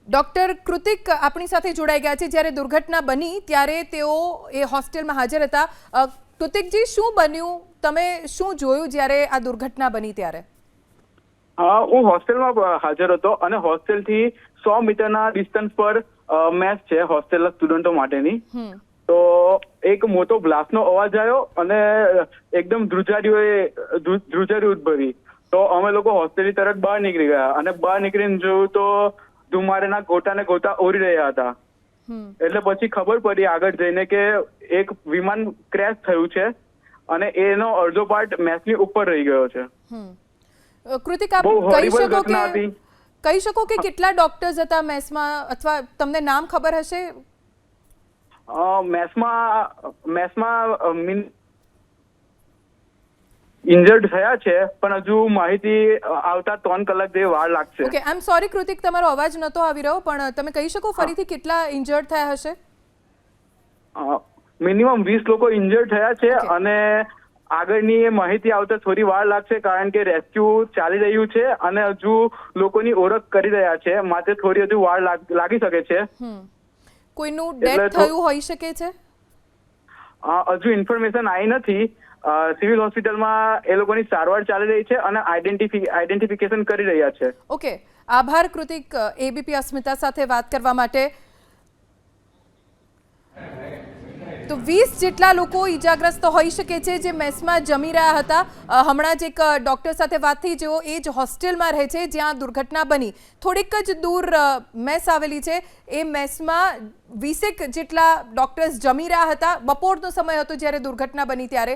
Doctor Kritik આપણી સાથે જોડાઈ ગયા છે। જ્યારે દુર્ઘટના બની ત્યારે તેઓ એ હોસ્ટેલમાં હાજર હતા। કૃતિકજી, શું બન્યું? તમે શું જોયું જ્યારે આ દુર્ઘટના બની ત્યારે? હું હોસ્ટેલમાં હાજર હતો અને હોસ્ટેલથી 100 મીટરના ડિસ્ટન્સ પર મેસ છે હોસ્ટેલના સ્ટુડન્ટો માટેની। તો એક મોટો બ્લાસ્ટનો અવાજ આવ્યો અને એકદમ ધ્રુજારી ઉદ્ભવી। તો અમે લોકો હોસ્ટેલની તરફ બહાર નીકળી ગયા અને બહાર નીકળીને જોયું તો ધુમાડાના ગોટા ઓરી રહ્યા હતા। એટલે પછી ખબર પડી આગળ જઈને કે એક વિમાન ક્રેશ થયું છે અને એનો અડધો પાર્ટ મેસની ઉપર રહી ગયો છે। કૃતિક, આપ કહી શકો કે કેટલા ડોક્ટર્સ હતા મેસમાં, અથવા તમને નામ ખબર હશે? મેસમાં ઇન્જર્ડ થયા છે પણ હજુ માહિતી આવતા 3 કલાક જેવી વાર લાગશે। Okay, I am sorry Kritik, તમારો અવાજ નતો આવી રહ્યો, પણ તમે કહી શકો ફરીથી કેટલા ઇન્જર્ડ થયા હશે? મિનિમમ 20 લોકો ઇન્જર્ડ થયા છે અને આગળની માહિતી આવતા થોડી વાર લાગશે કારણ કે રેસ્ક્યુ ચાલી રહ્યું છે અને હજુ લોકોની ઓળખ કરી રહ્યા છે, માટે થોડી હજુ વાર લાગી શકે છે। કોઈનું ડેથ થયું હોઈ શકે છે? હજુ ઇન્ફોર્મેશન આવી નથી। સિવિલ હોસ્પિટલમાં એ લોકોની સારવાર ચાલી રહી છે અને આઈડેન્ટિફિકેશન કરી રહ્યા છે। ઓકે, આભાર કૃતિક, એબીપી અસ્મિતા સાથે વાત કરવા માટે। તો 20 જેટલા લોકો ઈજાગ્રસ્ત હોઈ શકે છે જે મેસમાં જમી રહ્યા હતા। હમણાં જ એક ડોક્ટર સાથે વાત થઈ જેઓ એ જ હોસ્ટેલમાં રહે છે જ્યાં દુર્ઘટના બની। થોડીક જ દૂર મેસ આવેલી છે। એ મેસમાં 20 જેટલા ડોક્ટર્સ જમી રહ્યા હતા। બપોરનો સમય હતો જ્યારે દુર્ઘટના બની ત્યારે